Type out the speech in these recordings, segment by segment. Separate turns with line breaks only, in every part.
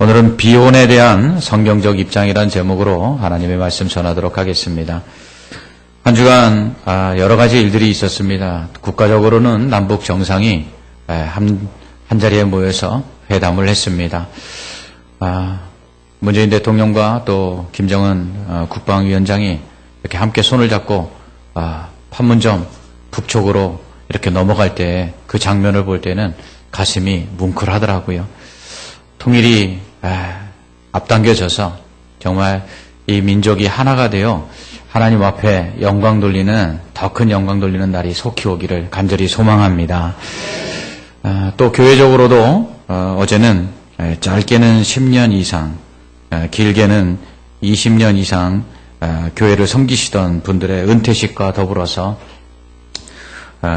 오늘은 비혼에 대한 성경적 입장이란 제목으로 하나님의 말씀 전하도록 하겠습니다. 한 주간 여러 가지 일들이 있었습니다. 국가적으로는 남북 정상이 한 자리에 모여서 회담을 했습니다. 문재인 대통령과 또 김정은 국방위원장이 이렇게 함께 손을 잡고 판문점 북쪽으로 이렇게 넘어갈 때 그 장면을 볼 때는 가슴이 뭉클하더라고요. 통일이 앞당겨져서 정말 이 민족이 하나가 되어 하나님 앞에 영광 돌리는, 더 큰 영광 돌리는 날이 속히 오기를 간절히 소망합니다. 또 교회적으로도 어제는 짧게는 10년 이상, 길게는 20년 이상 교회를 섬기시던 분들의 은퇴식과 더불어서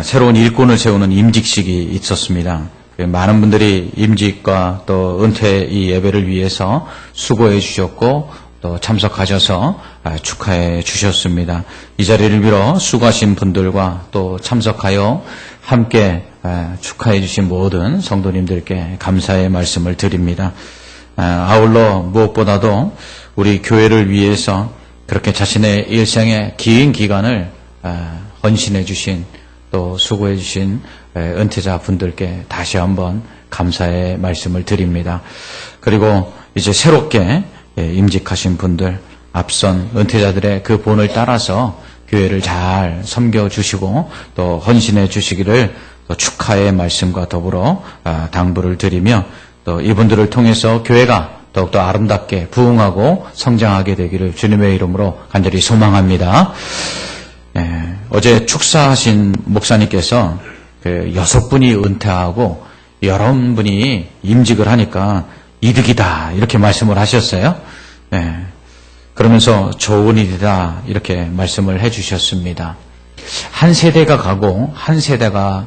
새로운 일꾼을 세우는 임직식이 있었습니다. 많은 분들이 임직과 또 은퇴 이 예배를 위해서 수고해 주셨고 또 참석하셔서 축하해 주셨습니다. 이 자리를 빌어 수고하신 분들과 또 참석하여 함께 축하해 주신 모든 성도님들께 감사의 말씀을 드립니다. 아울러 무엇보다도 우리 교회를 위해서 그렇게 자신의 일생의 긴 기간을 헌신해 주신 또 수고해 주신 은퇴자 분들께 다시 한번 감사의 말씀을 드립니다. 그리고 이제 새롭게 임직하신 분들, 앞선 은퇴자들의 그 본을 따라서 교회를 잘 섬겨주시고 또 헌신해 주시기를 또 축하의 말씀과 더불어 당부를 드리며 또 이분들을 통해서 교회가 더욱더 아름답게 부흥하고 성장하게 되기를 주님의 이름으로 간절히 소망합니다. 어제 축사하신 목사님께서 6분이 은퇴하고 11분이 임직을 하니까 이득이다 이렇게 말씀을 하셨어요. 그러면서 좋은 일이다 이렇게 말씀을 해주셨습니다. 한 세대가 가고 한 세대가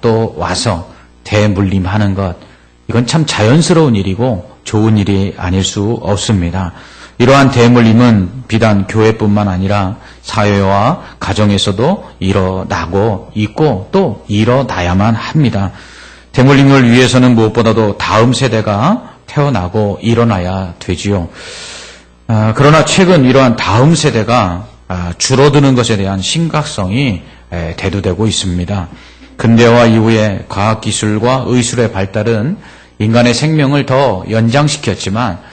또 와서 대물림하는 것, 이건 참 자연스러운 일이고 좋은 일이 아닐 수 없습니다. 이러한 대물림은 비단 교회뿐만 아니라 사회와 가정에서도 일어나고 있고 또 일어나야만 합니다. 대물림을 위해서는 무엇보다도 다음 세대가 태어나고 일어나야 되지요. 그러나 최근 이러한 다음 세대가 줄어드는 것에 대한 심각성이 대두되고 있습니다. 근대화 이후에 과학기술과 의술의 발달은 인간의 생명을 더 연장시켰지만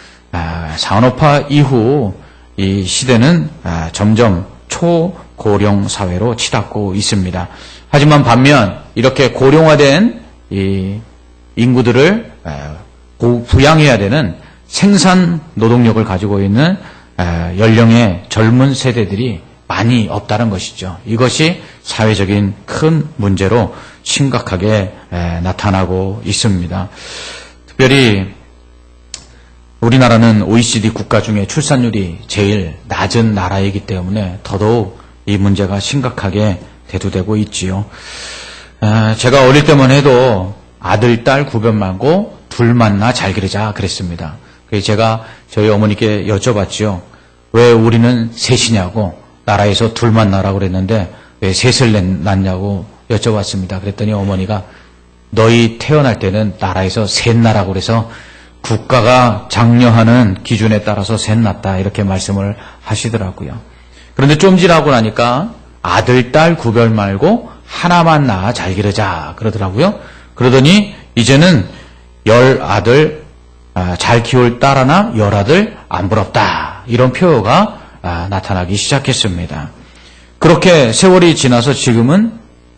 산업화 이후 이 시대는 점점 초고령 사회로 치닫고 있습니다. 하지만 반면 이렇게 고령화된 이 인구들을 부양해야 되는 생산 노동력을 가지고 있는 연령의 젊은 세대들이 많이 없다는 것이죠. 이것이 사회적인 큰 문제로 심각하게 나타나고 있습니다. 특별히 우리나라는 OECD 국가 중에 출산율이 제일 낮은 나라이기 때문에 더더욱 이 문제가 심각하게 대두되고 있지요. 제가 어릴 때만 해도 아들, 딸 구별 말고 둘만 낳아 잘 기르자 그랬습니다. 그래서 제가 저희 어머니께 여쭤봤죠. 왜 우리는 셋이냐고, 나라에서 둘만 낳으라고 그랬는데 왜 셋을 낳냐고 여쭤봤습니다. 그랬더니 어머니가 너희 태어날 때는 나라에서 셋 낳으라고 그래서 국가가 장려하는 기준에 따라서 셋 낳았다 이렇게 말씀을 하시더라고요. 그런데 좀 지나고 나니까 아들, 딸 구별 말고 하나만 낳아 잘 기르자 그러더라고요. 그러더니 이제는 10아들 잘 키울 딸 하나 10아들 안 부럽다 이런 표어가 나타나기 시작했습니다. 그렇게 세월이 지나서 지금은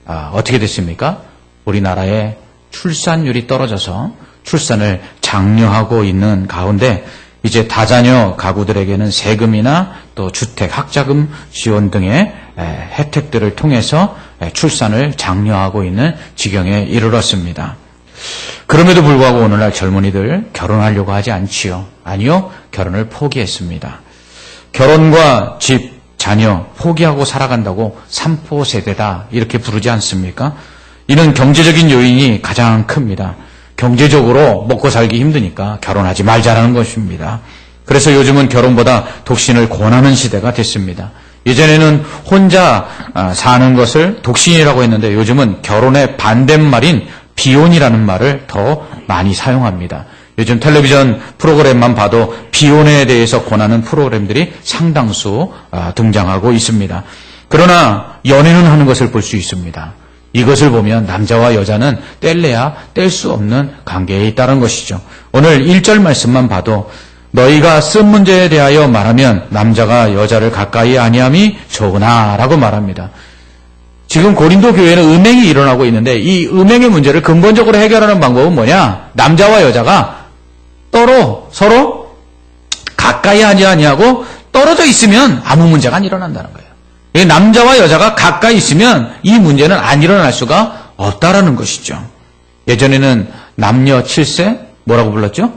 어떻게 됐습니까? 우리나라의 출산율이 떨어져서 출산을 장려하고 있는 가운데 이제 다자녀 가구들에게는 세금이나 또 주택, 학자금 지원 등의 혜택들을 통해서 출산을 장려하고 있는 지경에 이르렀습니다. 그럼에도 불구하고 오늘날 젊은이들 결혼하려고 하지 않지요. 아니요, 결혼을 포기했습니다. 결혼과 집, 자녀 포기하고 살아간다고 삼포세대다 이렇게 부르지 않습니까? 이는 경제적인 요인이 가장 큽니다. 경제적으로 먹고 살기 힘드니까 결혼하지 말자라는 것입니다. 그래서 요즘은 결혼보다 독신을 권하는 시대가 됐습니다. 예전에는 혼자 사는 것을 독신이라고 했는데 요즘은 결혼의 반대말인 비혼이라는 말을 더 많이 사용합니다. 요즘 텔레비전 프로그램만 봐도 비혼에 대해서 권하는 프로그램들이 상당수 등장하고 있습니다. 그러나 연애는 하는 것을 볼 수 있습니다. 이것을 보면 남자와 여자는 뗄래야 뗄 수 없는 관계에 있다는 것이죠. 오늘 1절 말씀만 봐도 너희가 쓴 문제에 대하여 말하면 남자가 여자를 가까이 아니함이 좋으나 라고 말합니다. 지금 고린도 교회는 음행이 일어나고 있는데 이 음행의 문제를 근본적으로 해결하는 방법은 뭐냐? 남자와 여자가 서로 가까이 하지 아니하고 떨어져 있으면 아무 문제가 안 일어난다는 거예요. 남자와 여자가 가까이 있으면 이 문제는 안 일어날 수가 없다라는 것이죠. 예전에는 남녀 7세 뭐라고 불렀죠?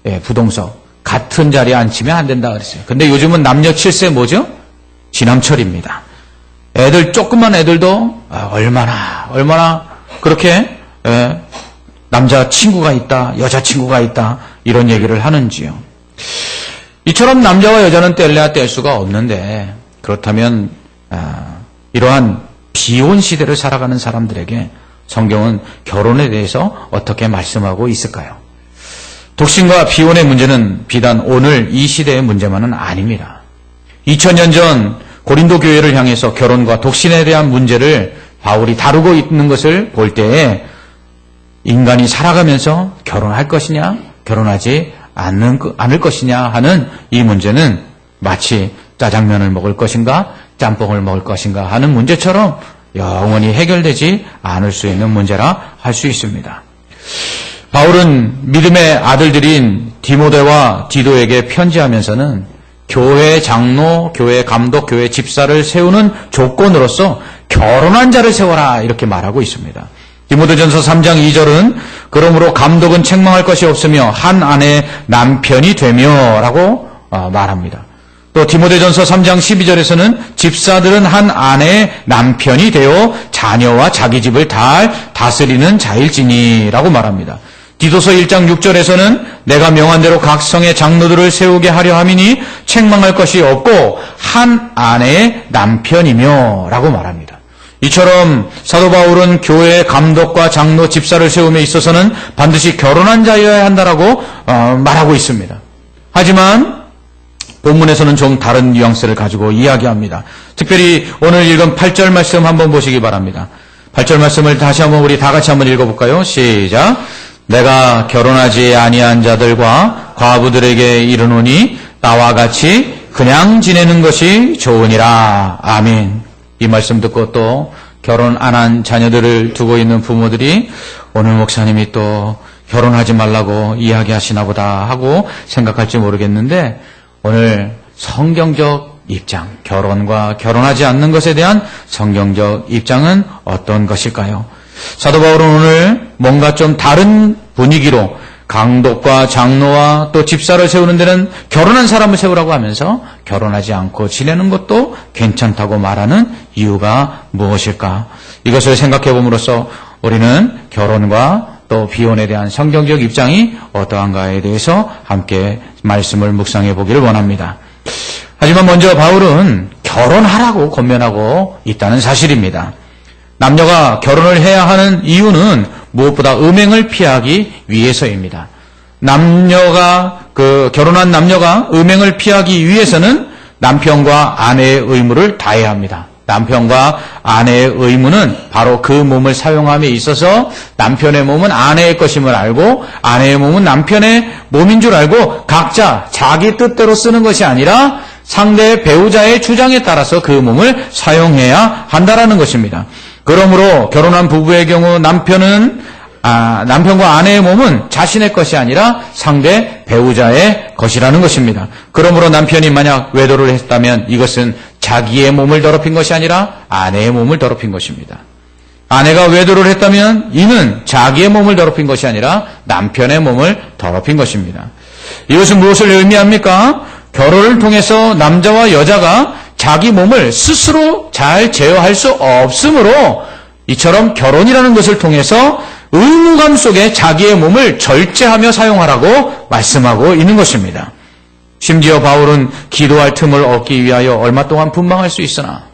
예, 부동석. 같은 자리에 앉히면 안 된다 그랬어요. 근데 요즘은 남녀 7세 뭐죠? 지남철입니다. 조그만 애들도 얼마나 그렇게 남자 친구가 있다, 여자 친구가 있다 이런 얘기를 하는지요. 이처럼 남자와 여자는 뗄래야 뗄 수가 없는데 그렇다면 이러한 비혼 시대를 살아가는 사람들에게 성경은 결혼에 대해서 어떻게 말씀하고 있을까요? 독신과 비혼의 문제는 비단 오늘 이 시대의 문제만은 아닙니다. 2000년 전 고린도 교회를 향해서 결혼과 독신에 대한 문제를 바울이 다루고 있는 것을 볼 때에 인간이 살아가면서 결혼할 것이냐, 결혼하지 않을 것이냐 하는 이 문제는 마치 짜장면을 먹을 것인가, 짬뽕을 먹을 것인가 하는 문제처럼 영원히 해결되지 않을 수 있는 문제라 할 수 있습니다. 바울은 믿음의 아들들인 디모데와 디도에게 편지하면서는 교회 장로, 교회 감독, 교회 집사를 세우는 조건으로서 결혼한 자를 세워라 이렇게 말하고 있습니다. 디모데전서 3장 2절은 그러므로 감독은 책망할 것이 없으며 한 아내의 남편이 되며 라고 말합니다. 또 디모데전서 3장 12절에서는 집사들은 한 아내의 남편이 되어 자녀와 자기 집을 다스리는 자일지니 라고 말합니다. 디도서 1장 6절에서는 내가 명한 대로 각 성의 장로들을 세우게 하려 함이니 책망할 것이 없고 한 아내의 남편이며 라고 말합니다. 이처럼 사도 바울은 교회의 감독과 장로 집사를 세움에 있어서는 반드시 결혼한 자여야 한다라고 말하고 있습니다. 하지만 본문에서는 좀 다른 뉘앙스를 가지고 이야기합니다. 특별히 오늘 읽은 8절 말씀 한번 보시기 바랍니다. 8절 말씀을 다시 한번 우리 다 같이 한번 읽어볼까요? 시작. 내가 결혼하지 아니한 자들과 과부들에게 이르노니 나와 같이 그냥 지내는 것이 좋으니라. 아멘. 이 말씀 듣고 또 결혼 안 한 자녀들을 두고 있는 부모들이 오늘 목사님이 또 결혼하지 말라고 이야기하시나 보다 하고 생각할지 모르겠는데 오늘 성경적 입장, 결혼과 결혼하지 않는 것에 대한 성경적 입장은 어떤 것일까요? 사도 바울은 오늘 뭔가 좀 다른 분위기로 강독과 장로와 또 집사를 세우는 데는 결혼한 사람을 세우라고 하면서 결혼하지 않고 지내는 것도 괜찮다고 말하는 이유가 무엇일까? 이것을 생각해 봄으로써 우리는 결혼과 또 비혼에 대한 성경적 입장이 어떠한가에 대해서 함께 말씀을 묵상해 보기를 원합니다. 하지만 먼저 바울은 결혼하라고 권면하고 있다는 사실입니다. 남녀가 결혼을 해야 하는 이유는 무엇보다 음행을 피하기 위해서입니다. 결혼한 남녀가 음행을 피하기 위해서는 남편과 아내의 의무를 다해야 합니다. 남편과 아내의 의무는 바로 그 몸을 사용함에 있어서 남편의 몸은 아내의 것임을 알고 아내의 몸은 남편의 몸인 줄 알고 각자 자기 뜻대로 쓰는 것이 아니라 상대 배우자의 주장에 따라서 그 몸을 사용해야 한다라는 것입니다. 그러므로 결혼한 부부의 경우 남편과 아내의 몸은 자신의 것이 아니라 상대 배우자의 것이라는 것입니다. 그러므로 남편이 만약 외도를 했다면 이것은 자기의 몸을 더럽힌 것이 아니라 아내의 몸을 더럽힌 것입니다. 아내가 외도를 했다면 이는 자기의 몸을 더럽힌 것이 아니라 남편의 몸을 더럽힌 것입니다. 이것은 무엇을 의미합니까? 결혼을 통해서 남자와 여자가 자기 몸을 스스로 잘 제어할 수 없으므로 이처럼 결혼이라는 것을 통해서 의무감 속에 자기의 몸을 절제하며 사용하라고 말씀하고 있는 것입니다. 심지어 바울은 기도할 틈을 얻기 위하여 얼마 동안 분방할 수 있으나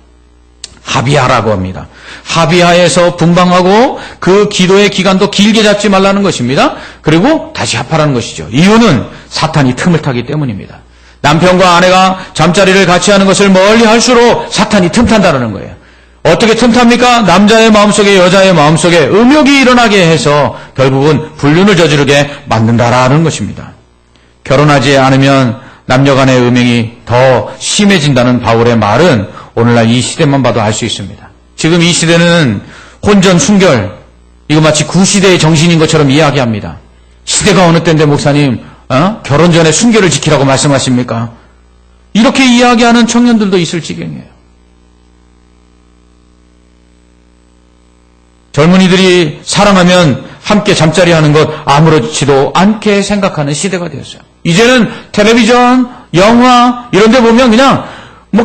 합의하라고 합니다. 합의하에서 분방하고 그 기도의 기간도 길게 잡지 말라는 것입니다. 그리고 다시 합하라는 것이죠. 이유는 사탄이 틈을 타기 때문입니다. 남편과 아내가 잠자리를 같이 하는 것을 멀리 할수록 사탄이 틈탄다는 거예요. 어떻게 틈탑니까? 남자의 마음속에 여자의 마음속에 음욕이 일어나게 해서 결국은 불륜을 저지르게 만든다라는 것입니다. 결혼하지 않으면 남녀 간의 음행이 더 심해진다는 바울의 말은 오늘날 이 시대만 봐도 알 수 있습니다. 지금 이 시대는 혼전, 순결, 이거 마치 구시대의 정신인 것처럼 이야기합니다. 시대가 어느 때인데 목사님, 결혼 전에 순결을 지키라고 말씀하십니까? 이렇게 이야기하는 청년들도 있을 지경이에요. 젊은이들이 사랑하면 함께 잠자리 하는 것 아무렇지도 않게 생각하는 시대가 되었어요. 이제는 텔레비전, 영화 이런 데 보면 그냥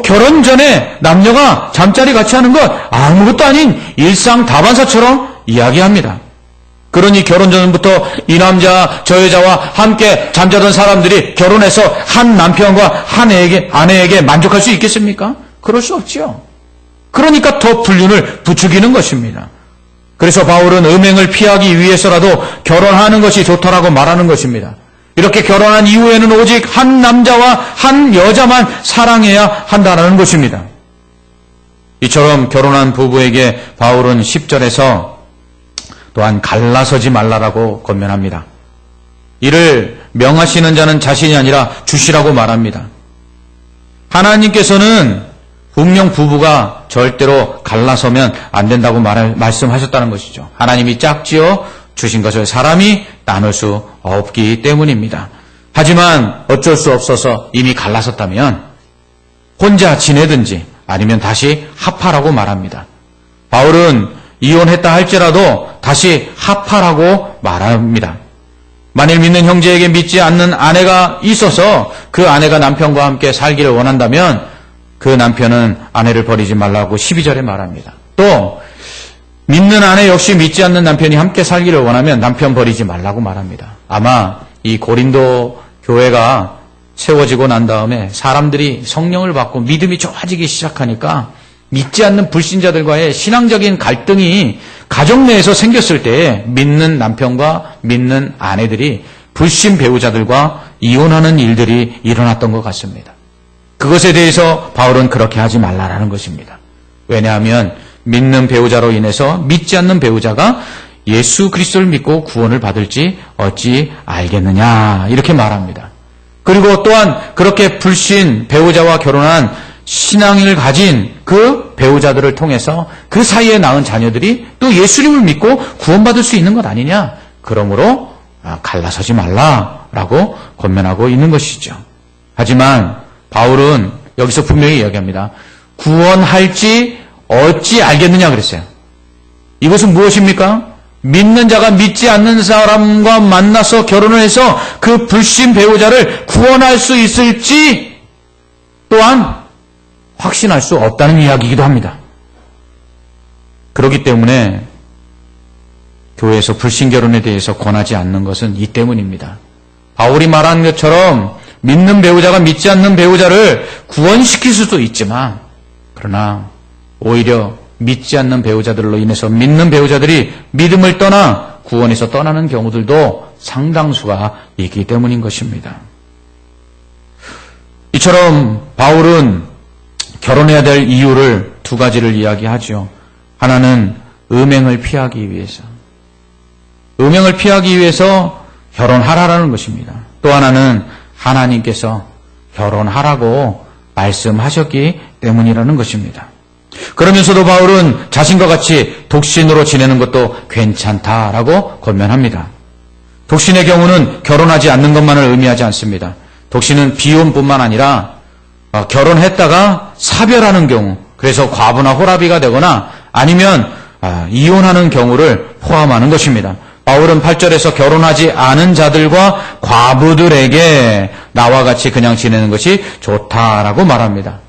결혼 전에 남녀가 잠자리 같이 하는 것 아무것도 아닌 일상 다반사처럼 이야기합니다. 그러니 결혼 전부터 이 남자 저 여자와 함께 잠자던 사람들이 결혼해서 한 남편과 한 아내에게 만족할 수 있겠습니까? 그럴 수 없지요. 그러니까 더 불륜을 부추기는 것입니다. 그래서 바울은 음행을 피하기 위해서라도 결혼하는 것이 좋다라고 말하는 것입니다. 이렇게 결혼한 이후에는 오직 한 남자와 한 여자만 사랑해야 한다는 것입니다. 이처럼 결혼한 부부에게 바울은 10절에서 또한 갈라서지 말라라고 권면합니다. 이를 명하시는 자는 자신이 아니라 주시라고 말합니다. 하나님께서는 분명 부부가 절대로 갈라서면 안 된다고 말씀하셨다는 것이죠. 하나님이 짝지어 주신 것을 사람이 나눌 수 없기 때문입니다. 하지만 어쩔 수 없어서 이미 갈라섰다면 혼자 지내든지 아니면 다시 합하라고 말합니다. 바울은 이혼했다 할지라도 다시 합하라고 말합니다. 만일 믿는 형제에게 믿지 않는 아내가 있어서 그 아내가 남편과 함께 살기를 원한다면 그 남편은 아내를 버리지 말라고 12절에 말합니다. 또 믿는 아내 역시 믿지 않는 남편이 함께 살기를 원하면 남편 버리지 말라고 말합니다. 아마 이 고린도 교회가 세워지고 난 다음에 사람들이 성령을 받고 믿음이 좋아지기 시작하니까 믿지 않는 불신자들과의 신앙적인 갈등이 가정 내에서 생겼을 때 믿는 남편과 믿는 아내들이 불신 배우자들과 이혼하는 일들이 일어났던 것 같습니다. 그것에 대해서 바울은 그렇게 하지 말라라는 것입니다. 왜냐하면 믿는 배우자로 인해서 믿지 않는 배우자가 예수 그리스도를 믿고 구원을 받을지 어찌 알겠느냐 이렇게 말합니다. 그리고 또한 그렇게 불신 배우자와 결혼한 신앙을 가진 그 배우자들을 통해서 그 사이에 낳은 자녀들이 또 예수님을 믿고 구원받을 수 있는 것 아니냐. 그러므로 갈라서지 말라라고 권면하고 있는 것이죠. 하지만 바울은 여기서 분명히 이야기합니다. 구원할지 어찌 알겠느냐 그랬어요. 이것은 무엇입니까? 믿는 자가 믿지 않는 사람과 만나서 결혼을 해서 그 불신 배우자를 구원할 수 있을지 또한 확신할 수 없다는 이야기이기도 합니다. 그렇기 때문에 교회에서 불신 결혼에 대해서 권하지 않는 것은 이 때문입니다. 바울이 말한 것처럼 믿는 배우자가 믿지 않는 배우자를 구원시킬 수도 있지만 그러나 오히려 믿지 않는 배우자들로 인해서 믿는 배우자들이 믿음을 떠나 구원에서 떠나는 경우들도 상당수가 있기 때문인 것입니다. 이처럼 바울은 결혼해야 될 이유를 두 가지를 이야기하죠. 하나는 음행을 피하기 위해서. 음행을 피하기 위해서 결혼하라는 것입니다. 또 하나는 하나님께서 결혼하라고 말씀하셨기 때문이라는 것입니다. 그러면서도 바울은 자신과 같이 독신으로 지내는 것도 괜찮다라고 권면합니다. 독신의 경우는 결혼하지 않는 것만을 의미하지 않습니다. 독신은 비혼뿐만 아니라 결혼했다가 사별하는 경우, 그래서 과부나 호라비가 되거나 아니면 이혼하는 경우를 포함하는 것입니다. 바울은 8절에서 결혼하지 않은 자들과 과부들에게 나와 같이 그냥 지내는 것이 좋다라고 말합니다.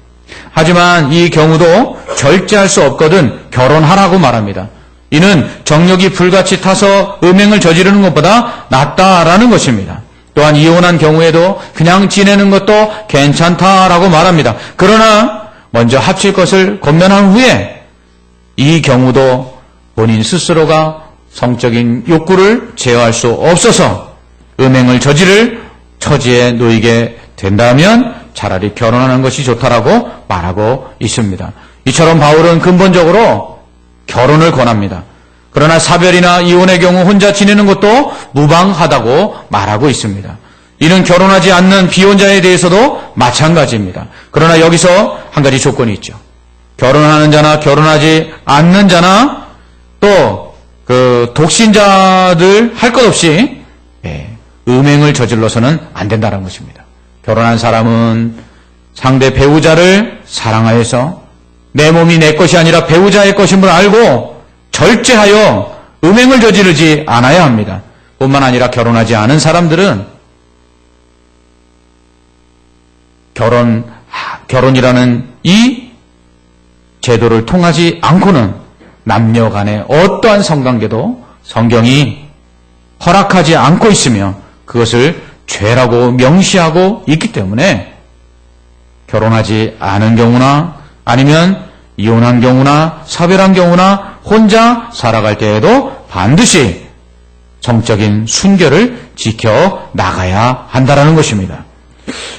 하지만 이 경우도 절제할 수 없거든 결혼하라고 말합니다. 이는 정욕이 불같이 타서 음행을 저지르는 것보다 낫다라는 것입니다. 또한 이혼한 경우에도 그냥 지내는 것도 괜찮다라고 말합니다. 그러나 먼저 합칠 것을 권면한 후에 이 경우도 본인 스스로가 성적인 욕구를 제어할 수 없어서 음행을 저지를 처지에 놓이게 된다면 차라리 결혼하는 것이 좋다라고 말하고 있습니다. 이처럼 바울은 근본적으로 결혼을 권합니다. 그러나 사별이나 이혼의 경우 혼자 지내는 것도 무방하다고 말하고 있습니다. 이는 결혼하지 않는 비혼자에 대해서도 마찬가지입니다. 그러나 여기서 한 가지 조건이 있죠. 결혼하는 자나 결혼하지 않는 자나 또 그 독신자들 할 것 없이 음행을 저질러서는 안 된다는 것입니다. 결혼한 사람은 상대 배우자를 사랑하여서 내 몸이 내 것이 아니라 배우자의 것임을 알고 절제하여 음행을 저지르지 않아야 합니다. 뿐만 아니라 결혼하지 않은 사람들은 결혼이라는 이 제도를 통하지 않고는 남녀 간의 어떠한 성관계도 성경이 허락하지 않고 있으며 그것을 죄라고 명시하고 있기 때문에 결혼하지 않은 경우나 아니면 이혼한 경우나 사별한 경우나 혼자 살아갈 때에도 반드시 성적인 순결을 지켜 나가야 한다는 것입니다.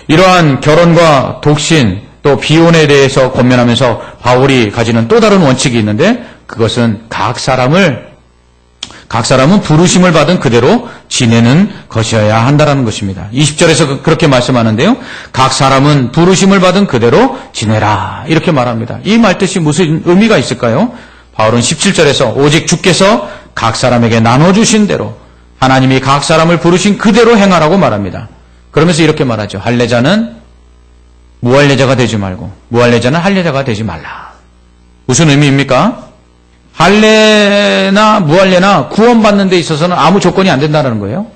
이러한 결혼과 독신 또 비혼에 대해서 권면하면서 바울이 가지는 또 다른 원칙이 있는데 그것은 각 사람은 부르심을 받은 그대로 지내는 것이어야 한다는 것입니다. 20절에서 그렇게 말씀하는데요. 각 사람은 부르심을 받은 그대로 지내라 이렇게 말합니다. 이 말뜻이 무슨 의미가 있을까요? 바울은 17절에서 오직 주께서 각 사람에게 나눠주신 대로 하나님이 각 사람을 부르신 그대로 행하라고 말합니다. 그러면서 이렇게 말하죠. 할례자는 무할례자가 되지 말고 무할례자는 할례자가 되지 말라. 무슨 의미입니까? 할례나 무할례나 구원받는 데 있어서는 아무 조건이 안 된다는 거예요.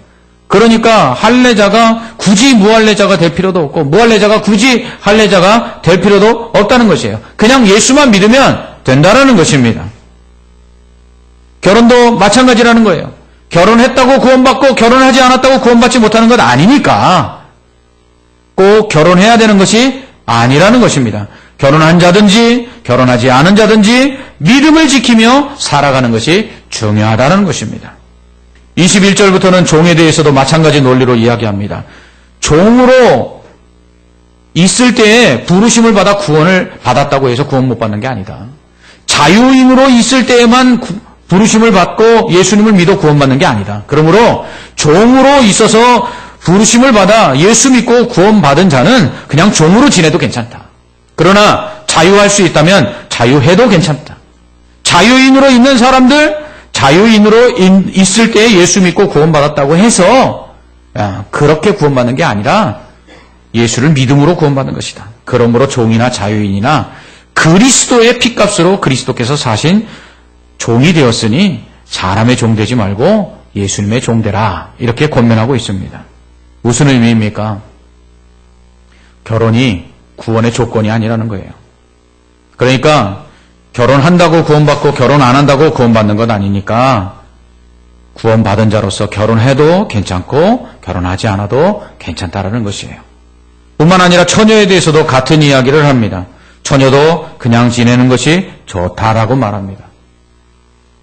그러니까 할례자가 굳이 무할례자가 될 필요도 없고 무할례자가 굳이 할례자가 될 필요도 없다는 것이에요. 그냥 예수만 믿으면 된다라는 것입니다. 결혼도 마찬가지라는 거예요. 결혼했다고 구원받고 결혼하지 않았다고 구원받지 못하는 건 아니니까 꼭 결혼해야 되는 것이 아니라는 것입니다. 결혼한 자든지 결혼하지 않은 자든지 믿음을 지키며 살아가는 것이 중요하다는 것입니다. 21절부터는 종에 대해서도 마찬가지 논리로 이야기합니다. 종으로 있을 때에 부르심을 받아 구원을 받았다고 해서 구원 못 받는 게 아니다. 자유인으로 있을 때에만 부르심을 받고 예수님을 믿어 구원받는 게 아니다. 그러므로 종으로 있어서 부르심을 받아 예수 믿고 구원받은 자는 그냥 종으로 지내도 괜찮다. 그러나 자유할 수 있다면 자유해도 괜찮다. 자유인으로 있는 사람들, 자유인으로 있을 때 예수 믿고 구원받았다고 해서 그렇게 구원받는 게 아니라 예수를 믿음으로 구원받는 것이다. 그러므로 종이나 자유인이나 그리스도의 핏값으로 그리스도께서 사신 종이 되었으니 사람의 종 되지 말고 예수님의 종 되라. 이렇게 권면하고 있습니다. 무슨 의미입니까? 결혼이 구원의 조건이 아니라는 거예요. 그러니까 결혼한다고 구원받고 결혼 안 한다고 구원받는 것 아니니까 구원받은 자로서 결혼해도 괜찮고 결혼하지 않아도 괜찮다라는 것이에요. 뿐만 아니라 처녀에 대해서도 같은 이야기를 합니다. 처녀도 그냥 지내는 것이 좋다라고 말합니다.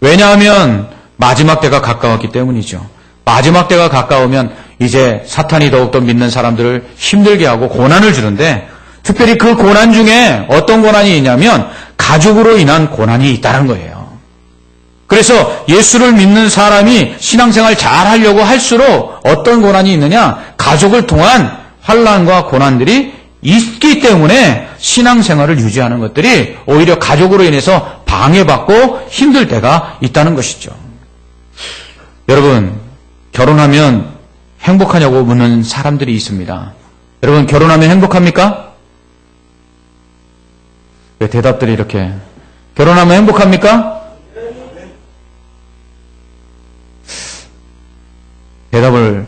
왜냐하면 마지막 때가 가까웠기 때문이죠. 마지막 때가 가까우면 이제 사탄이 더욱더 믿는 사람들을 힘들게 하고 고난을 주는데 특별히 그 고난 중에 어떤 고난이 있냐면 가족으로 인한 고난이 있다는 거예요. 그래서 예수를 믿는 사람이 신앙생활 잘 하려고 할수록 어떤 고난이 있느냐? 가족을 통한 환난과 고난들이 있기 때문에 신앙생활을 유지하는 것들이 오히려 가족으로 인해서 방해받고 힘들 때가 있다는 것이죠. 여러분, 결혼하면 행복하냐고 묻는 사람들이 있습니다. 여러분, 결혼하면 행복합니까? 왜 대답들이 이렇게 결혼하면 행복합니까? 대답을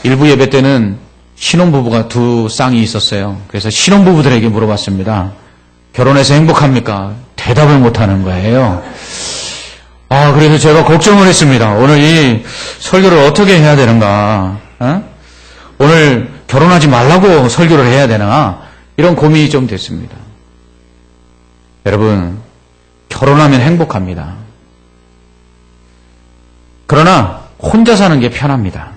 일부 예배 때는 신혼부부가 두 쌍이 있었어요. 그래서 신혼부부들에게 물어봤습니다. 결혼해서 행복합니까? 대답을 못하는 거예요. 그래서 제가 걱정을 했습니다. 오늘 이 설교를 어떻게 해야 되는가? 오늘 결혼하지 말라고 설교를 해야 되나? 이런 고민이 좀 됐습니다. 여러분, 결혼하면 행복합니다. 그러나 혼자 사는 게 편합니다.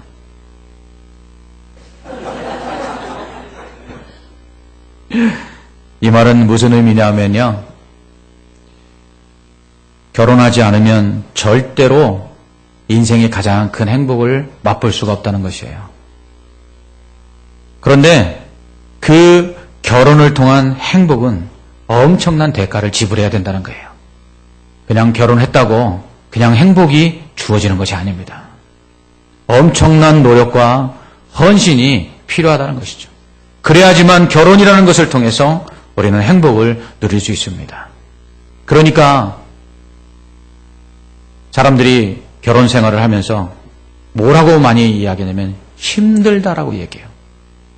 이 말은 무슨 의미냐면요. 결혼하지 않으면 절대로 인생의 가장 큰 행복을 맛볼 수가 없다는 것이에요. 그런데 그 결혼을 통한 행복은 엄청난 대가를 지불해야 된다는 거예요. 그냥 결혼했다고 그냥 행복이 주어지는 것이 아닙니다. 엄청난 노력과 헌신이 필요하다는 것이죠. 그래야지만 결혼이라는 것을 통해서 우리는 행복을 누릴 수 있습니다. 그러니까 사람들이 결혼 생활을 하면서 뭐라고 많이 이야기하냐면 힘들다라고 얘기해요.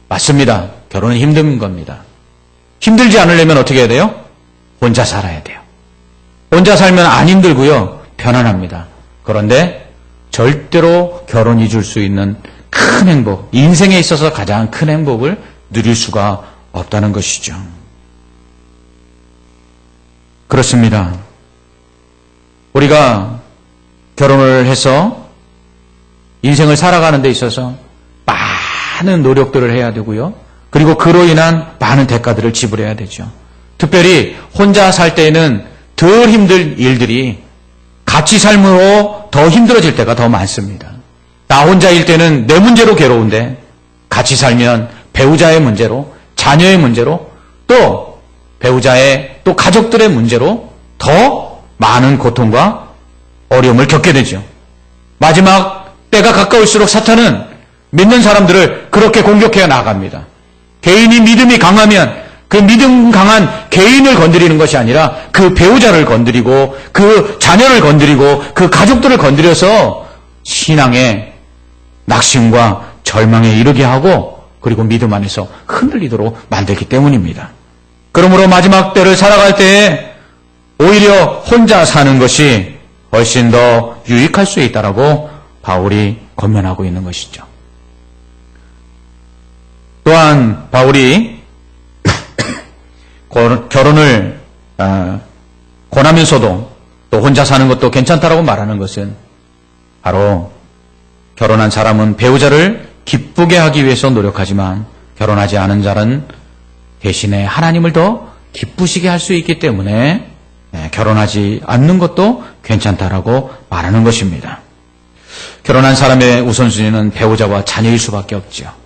맞습니다. 결혼은 힘든 겁니다. 힘들지 않으려면 어떻게 해야 돼요? 혼자 살아야 돼요. 혼자 살면 안 힘들고요. 편안합니다. 그런데 절대로 결혼이 줄 수 있는 큰 행복, 인생에 있어서 가장 큰 행복을 누릴 수가 없다는 것이죠. 그렇습니다. 우리가 결혼을 해서 인생을 살아가는 데 있어서 많은 노력들을 해야 되고요. 그리고 그로 인한 많은 대가들을 지불해야 되죠. 특별히 혼자 살 때에는 덜 힘들 일들이 같이 삶으로 더 힘들어질 때가 더 많습니다. 나 혼자일 때는 내 문제로 괴로운데 같이 살면 배우자의 문제로, 자녀의 문제로, 또 배우자의 또 가족들의 문제로 더 많은 고통과 어려움을 겪게 되죠. 마지막 때가 가까울수록 사탄은 믿는 사람들을 그렇게 공격해 나갑니다. 개인이 믿음이 강하면 그 믿음 강한 개인을 건드리는 것이 아니라 그 배우자를 건드리고 그 자녀를 건드리고 그 가족들을 건드려서 신앙의 낙심과 절망에 이르게 하고 그리고 믿음 안에서 흔들리도록 만들기 때문입니다. 그러므로 마지막 때를 살아갈 때에 오히려 혼자 사는 것이 훨씬 더 유익할 수 있다라고 바울이 권면하고 있는 것이죠. 또한 바울이 결혼을 권하면서도 또 혼자 사는 것도 괜찮다라고 말하는 것은 바로 결혼한 사람은 배우자를 기쁘게 하기 위해서 노력하지만 결혼하지 않은 자는 대신에 하나님을 더 기쁘시게 할 수 있기 때문에 결혼하지 않는 것도 괜찮다라고 말하는 것입니다. 결혼한 사람의 우선순위는 배우자와 자녀일 수밖에 없죠.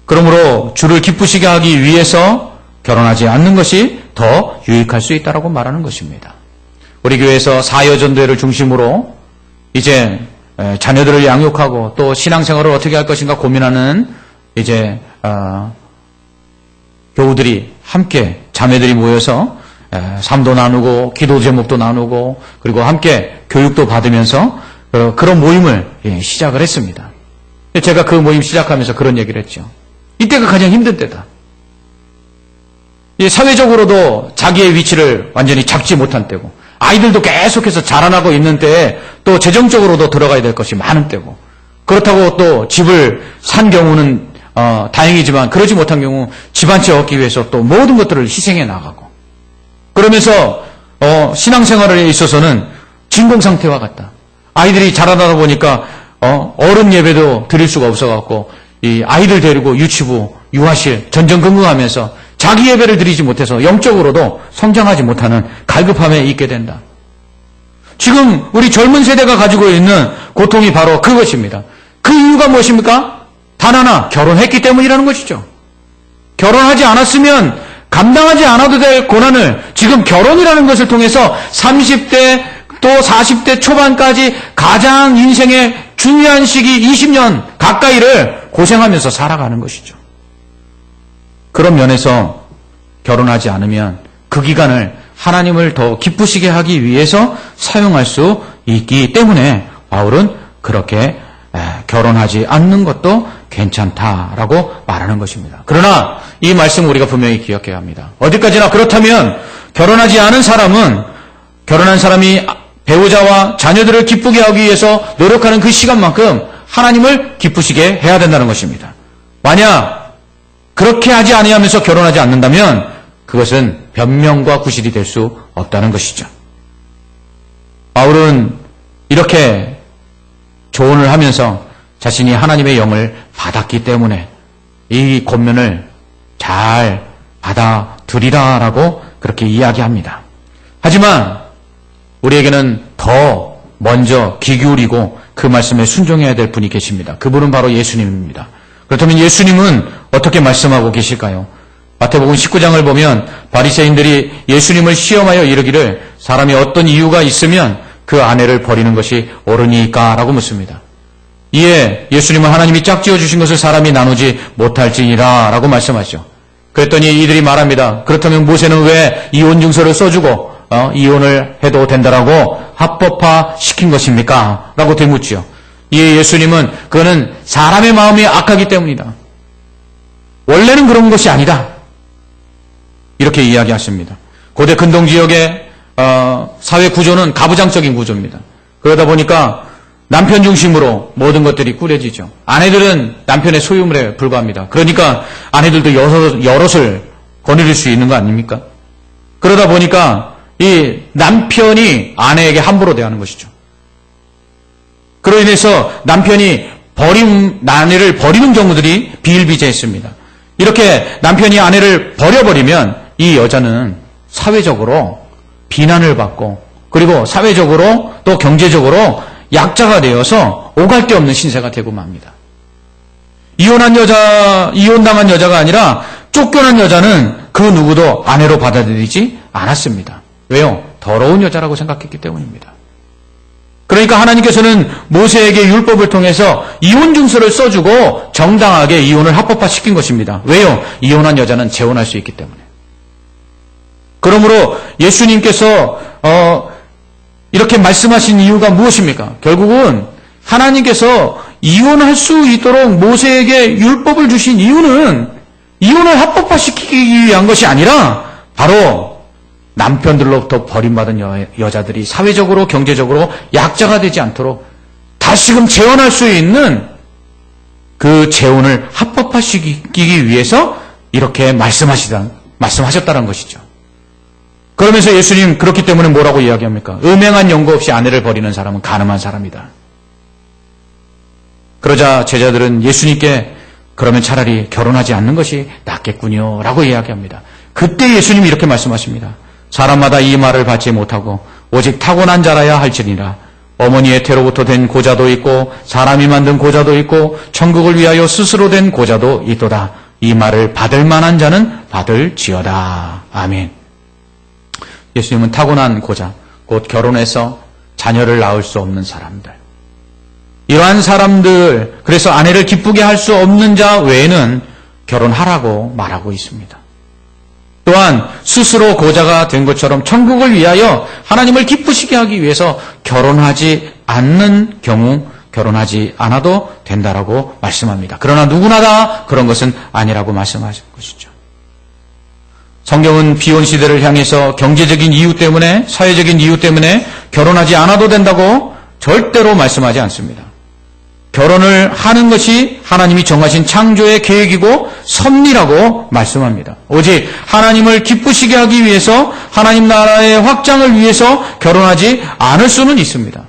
그러므로 주를 기쁘시게 하기 위해서 결혼하지 않는 것이 더 유익할 수 있다라고 말하는 것입니다. 우리 교회에서 사여전도회를 중심으로 이제 자녀들을 양육하고 또 신앙생활을 어떻게 할 것인가 고민하는 이제 교우들이 함께 자매들이 모여서 삶도 나누고 기도 제목도 나누고 그리고 함께 교육도 받으면서 그런 모임을 시작을 했습니다. 제가 그 모임 시작하면서 그런 얘기를 했죠. 이때가 가장 힘든 때다. 사회적으로도 자기의 위치를 완전히 잡지 못한 때고 아이들도 계속해서 자라나고 있는 때에 또 재정적으로도 들어가야 될 것이 많은 때고 그렇다고 또 집을 산 경우는 다행이지만 그러지 못한 경우 집 한 채 얻기 위해서 또 모든 것들을 희생해 나가고 그러면서 신앙생활에 있어서는 진공상태와 같다. 아이들이 자라나다 보니까 어른 예배도 드릴 수가 없어갖고 이 아이들 데리고 유치부, 유아실 전전긍긍하면서 자기 예배를 드리지 못해서 영적으로도 성장하지 못하는 갈급함에 있게 된다. 지금 우리 젊은 세대가 가지고 있는 고통이 바로 그것입니다. 그 이유가 무엇입니까? 단 하나, 결혼했기 때문이라는 것이죠. 결혼하지 않았으면 감당하지 않아도 될 고난을 지금 결혼이라는 것을 통해서 30대 또 40대 초반까지 가장 인생의 중요한 시기 20년 가까이를 고생하면서 살아가는 것이죠. 그런 면에서 결혼하지 않으면 그 기간을 하나님을 더 기쁘시게 하기 위해서 사용할 수 있기 때문에 바울은 그렇게 결혼하지 않는 것도 괜찮다라고 말하는 것입니다. 그러나 이 말씀 우리가 분명히 기억해야 합니다. 어디까지나 그렇다면 결혼하지 않은 사람은 결혼한 사람이 배우자와 자녀들을 기쁘게 하기 위해서 노력하는 그 시간만큼 하나님을 기쁘시게 해야 된다는 것입니다. 만약 그렇게 하지 아니하면서 결혼하지 않는다면 그것은 변명과 구실이 될 수 없다는 것이죠. 바울은 이렇게 조언을 하면서 자신이 하나님의 영을 받았기 때문에 이 권면을 잘 받아들이라라고 그렇게 이야기합니다. 하지만 우리에게는 더 먼저 귀 기울이고 그 말씀에 순종해야 될 분이 계십니다. 그분은 바로 예수님입니다. 그렇다면 예수님은 어떻게 말씀하고 계실까요? 마태복음 19장을 보면 바리새인들이 예수님을 시험하여 이르기를 사람이 어떤 이유가 있으면 그 아내를 버리는 것이 옳으니까 라고 묻습니다. 이에 예수님은 하나님이 짝지어 주신 것을 사람이 나누지 못할지니라 라고 말씀하죠. 그랬더니 이들이 말합니다. 그렇다면 모세는 왜 이혼 증서를 써주고 이혼을 해도 된다라고 합법화 시킨 것입니까? 라고 되묻지요. 이에 예수님은 그거는 사람의 마음이 악하기 때문이다. 원래는 그런 것이 아니다. 이렇게 이야기하십니다. 고대 근동 지역의 사회 구조는 가부장적인 구조입니다. 그러다 보니까 남편 중심으로 모든 것들이 꾸려지죠. 아내들은 남편의 소유물에 불과합니다. 그러니까 아내들도 여럿을 거느릴 수 있는 거 아닙니까? 그러다 보니까 이 남편이 아내에게 함부로 대하는 것이죠. 그로 인해서 남편이 아내를 버리는 경우들이 비일비재했습니다. 이렇게 남편이 아내를 버려버리면 이 여자는 사회적으로 비난을 받고 그리고 사회적으로 또 경제적으로 약자가 되어서 오갈 데 없는 신세가 되고 맙니다. 이혼당한 여자가 아니라 쫓겨난 여자는 그 누구도 아내로 받아들이지 않았습니다. 왜요? 더러운 여자라고 생각했기 때문입니다. 그러니까 하나님께서는 모세에게 율법을 통해서 이혼 증서를 써주고 정당하게 이혼을 합법화시킨 것입니다. 왜요? 이혼한 여자는 재혼할 수 있기 때문에. 그러므로 예수님께서 이렇게 말씀하신 이유가 무엇입니까? 결국은 하나님께서 이혼할 수 있도록 모세에게 율법을 주신 이유는 이혼을 합법화시키기 위한 것이 아니라 바로 남편들로부터 버림받은 여자들이 사회적으로 경제적으로 약자가 되지 않도록 다시금 재혼할 수 있는 그 재혼을 합법화시키기 위해서 이렇게 말씀하셨다는 것이죠. 그러면서 예수님 그렇기 때문에 뭐라고 이야기합니까? 음행한 연고 없이 아내를 버리는 사람은 간음한 사람이다. 그러자 제자들은 예수님께 그러면 차라리 결혼하지 않는 것이 낫겠군요 라고 이야기합니다. 그때 예수님이 이렇게 말씀하십니다. 사람마다 이 말을 받지 못하고 오직 타고난 자라야 할지니라. 어머니의 태로부터 된 고자도 있고 사람이 만든 고자도 있고 천국을 위하여 스스로 된 고자도 있도다. 이 말을 받을 만한 자는 받을지어다. 아멘. 예수님은 타고난 고자, 곧 결혼해서 자녀를 낳을 수 없는 사람들. 이러한 사람들, 그래서 아내를 기쁘게 할 수 없는 자 외에는 결혼하라고 말하고 있습니다. 또한 스스로 고자가 된 것처럼 천국을 위하여 하나님을 기쁘시게 하기 위해서 결혼하지 않는 경우 결혼하지 않아도 된다라고 말씀합니다. 그러나 누구나 다 그런 것은 아니라고 말씀하신 것이죠. 성경은 비혼 시대를 향해서 경제적인 이유 때문에 사회적인 이유 때문에 결혼하지 않아도 된다고 절대로 말씀하지 않습니다. 결혼을 하는 것이 하나님이 정하신 창조의 계획이고 섭리라고 말씀합니다. 오직 하나님을 기쁘시게 하기 위해서 하나님 나라의 확장을 위해서 결혼하지 않을 수는 있습니다.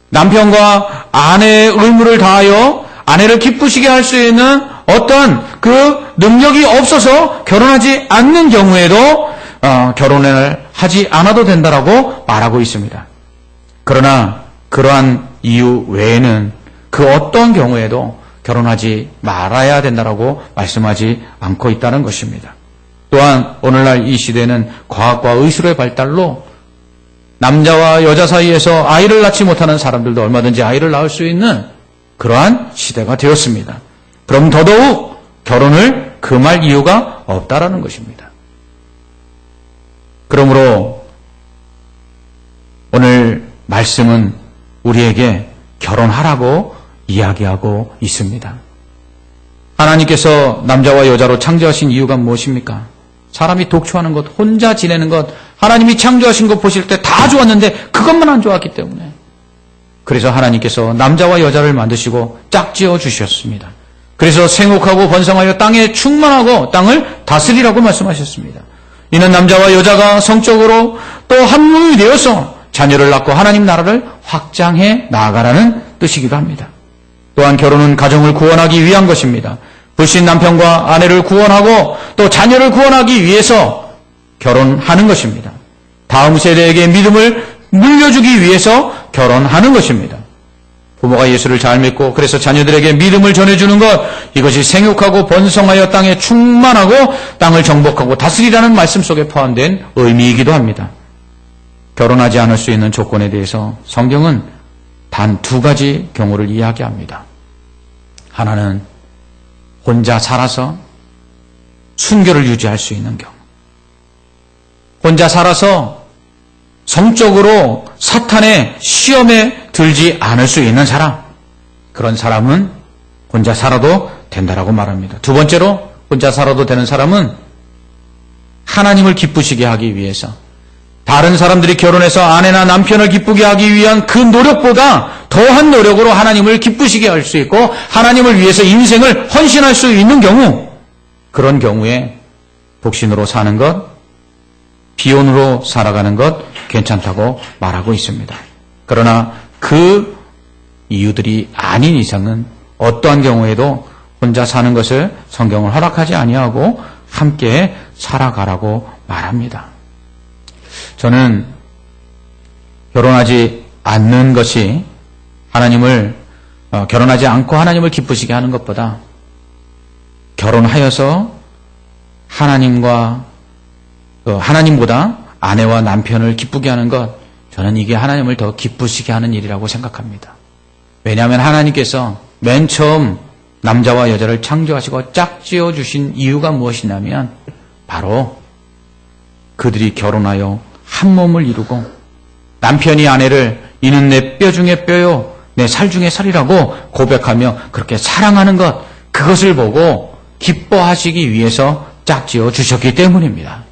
남편과 아내의 의무를 다하여 아내를 기쁘시게 할 수 있는 어떤 그 능력이 없어서 결혼하지 않는 경우에도 결혼을 하지 않아도 된다라고 말하고 있습니다. 그러나 그러한 이유 외에는 그 어떤 경우에도 결혼하지 말아야 된다라고 말씀하지 않고 있다는 것입니다. 또한 오늘날 이 시대는 과학과 의술의 발달로 남자와 여자 사이에서 아이를 낳지 못하는 사람들도 얼마든지 아이를 낳을 수 있는 그러한 시대가 되었습니다. 그럼 더더욱 결혼을 금할 이유가 없다라는 것입니다. 그러므로 오늘 말씀은 우리에게 결혼하라고 이야기하고 있습니다. 하나님께서 남자와 여자로 창조하신 이유가 무엇입니까? 사람이 독초하는 것, 혼자 지내는 것, 하나님이 창조하신 것 보실 때 다 좋았는데 그것만 안 좋았기 때문에 그래서 하나님께서 남자와 여자를 만드시고 짝지어 주셨습니다. 그래서 생육하고 번성하여 땅에 충만하고 땅을 다스리라고 말씀하셨습니다. 이는 남자와 여자가 성적으로 또 한 몸이 되어서 자녀를 낳고 하나님 나라를 확장해 나아가라는 뜻이기도 합니다. 또한 결혼은 가정을 구원하기 위한 것입니다. 불신 남편과 아내를 구원하고 또 자녀를 구원하기 위해서 결혼하는 것입니다. 다음 세대에게 믿음을 물려주기 위해서 결혼하는 것입니다. 부모가 예수를 잘 믿고 그래서 자녀들에게 믿음을 전해주는 것, 이것이 생육하고 번성하여 땅에 충만하고 땅을 정복하고 다스리라는 말씀 속에 포함된 의미이기도 합니다. 결혼하지 않을 수 있는 조건에 대해서 성경은 단 두 가지 경우를 이야기합니다. 하나는 혼자 살아서 순결을 유지할 수 있는 경우. 혼자 살아서 성적으로 사탄의 시험에 들지 않을 수 있는 사람. 그런 사람은 혼자 살아도 된다라고 말합니다. 두 번째로 혼자 살아도 되는 사람은 하나님을 기쁘시게 하기 위해서 다른 사람들이 결혼해서 아내나 남편을 기쁘게 하기 위한 그 노력보다 더한 노력으로 하나님을 기쁘시게 할 수 있고 하나님을 위해서 인생을 헌신할 수 있는 경우, 그런 경우에 독신으로 사는 것, 비혼으로 살아가는 것 괜찮다고 말하고 있습니다. 그러나 그 이유들이 아닌 이상은 어떠한 경우에도 혼자 사는 것을 성경은 허락하지 아니하고 함께 살아가라고 말합니다. 저는 결혼하지 않는 것이 결혼하지 않고 하나님을 기쁘시게 하는 것보다 결혼하여서 하나님보다 아내와 남편을 기쁘게 하는 것, 저는 이게 하나님을 더 기쁘시게 하는 일이라고 생각합니다. 왜냐하면 하나님께서 맨 처음 남자와 여자를 창조하시고 짝지어 주신 이유가 무엇이냐면 바로 그들이 결혼하여 한 몸을 이루고 남편이 아내를 이는 내 뼈 중에 뼈요 내 살 중에 살이라고 고백하며 그렇게 사랑하는 것, 그것을 보고 기뻐하시기 위해서 짝지어 주셨기 때문입니다.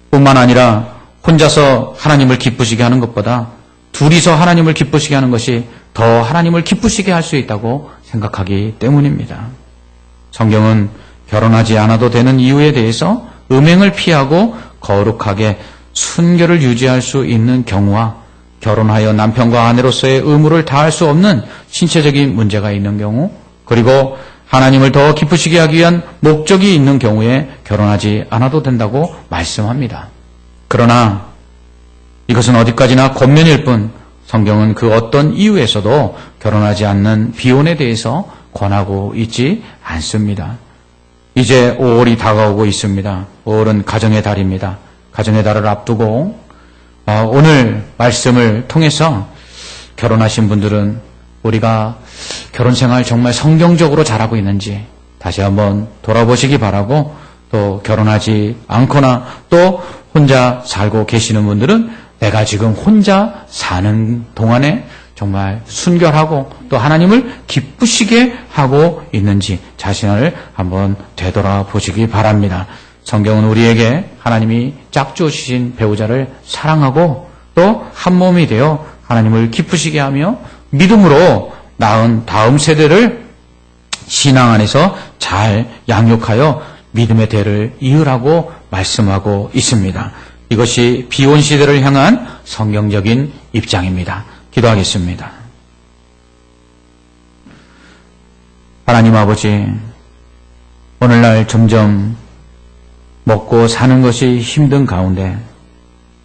뿐만 아니라 혼자서 하나님을 기쁘시게 하는 것보다 둘이서 하나님을 기쁘시게 하는 것이 더 하나님을 기쁘시게 할 수 있다고 생각하기 때문입니다. 성경은 결혼하지 않아도 되는 이유에 대해서 음행을 피하고 거룩하게 순결을 유지할 수 있는 경우와 결혼하여 남편과 아내로서의 의무를 다할 수 없는 신체적인 문제가 있는 경우, 그리고 하나님을 더 기쁘시게 하기 위한 목적이 있는 경우에 결혼하지 않아도 된다고 말씀합니다. 그러나 이것은 어디까지나 겉면일 뿐 성경은 그 어떤 이유에서도 결혼하지 않는 비혼에 대해서 권하고 있지 않습니다. 이제 5월이 다가오고 있습니다. 5월은 가정의 달입니다. 가정의 달을 앞두고 오늘 말씀을 통해서 결혼하신 분들은 우리가 결혼생활 정말 성경적으로 잘하고 있는지 다시 한번 돌아보시기 바라고, 또 결혼하지 않거나 또 혼자 살고 계시는 분들은 내가 지금 혼자 사는 동안에 정말 순결하고 또 하나님을 기쁘시게 하고 있는지 자신을 한번 되돌아보시기 바랍니다. 성경은 우리에게 하나님이 짝지어 주신 배우자를 사랑하고 또 한 몸이 되어 하나님을 기쁘시게 하며 믿음으로 낳은 다음 세대를 신앙 안에서 잘 양육하여 믿음의 대를 이으라고 말씀하고 있습니다. 이것이 비혼 시대를 향한 성경적인 입장입니다. 기도하겠습니다. 하나님 아버지, 오늘날 점점 먹고 사는 것이 힘든 가운데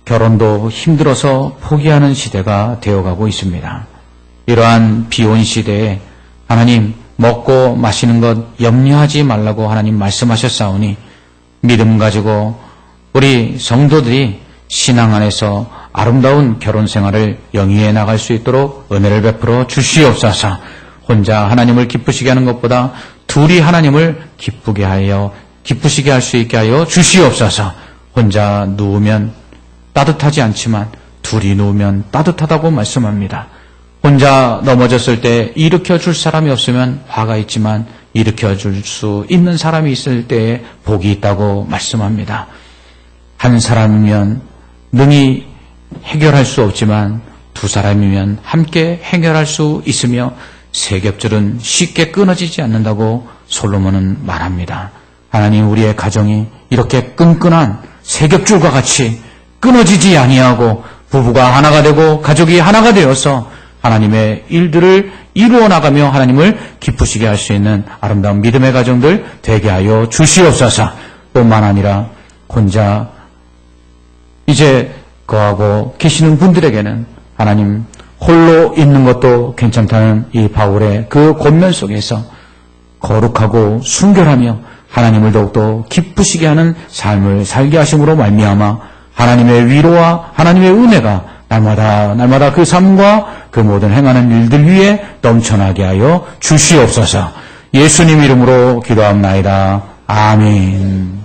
결혼도 힘들어서 포기하는 시대가 되어가고 있습니다. 이러한 비혼 시대에 하나님, 먹고 마시는 것 염려하지 말라고 하나님 말씀하셨사오니 믿음 가지고 우리 성도들이 신앙 안에서 아름다운 결혼 생활을 영위해 나갈 수 있도록 은혜를 베풀어 주시옵소서. 혼자 하나님을 기쁘시게 하는 것보다 둘이 하나님을 기쁘시게 할 수 있게 하여 주시옵소서. 혼자 누우면 따뜻하지 않지만 둘이 누우면 따뜻하다고 말씀합니다. 혼자 넘어졌을 때 일으켜 줄 사람이 없으면 화가 있지만 일으켜 줄 수 있는 사람이 있을 때에 복이 있다고 말씀합니다. 한 사람이면 능히 해결할 수 없지만 두 사람이면 함께 해결할 수 있으며 세겹줄은 쉽게 끊어지지 않는다고 솔로몬은 말합니다. 하나님, 우리의 가정이 이렇게 끈끈한 세겹줄과 같이 끊어지지 아니하고 부부가 하나가 되고 가족이 하나가 되어서 하나님의 일들을 이루어 나가며 하나님을 기쁘시게 할 수 있는 아름다운 믿음의 가정들 되게 하여 주시옵소서. 뿐만 아니라 혼자 이제 거하고 계시는 분들에게는 하나님, 홀로 있는 것도 괜찮다는 이 바울의 그 권면 속에서 거룩하고 순결하며 하나님을 더욱더 기쁘시게 하는 삶을 살게 하심으로 말미암아 하나님의 위로와 하나님의 은혜가 날마다 그 삶과 그 모든 행하는 일들 위에 넘쳐나게 하여 주시옵소서. 예수님 이름으로 기도합나이다. 아멘.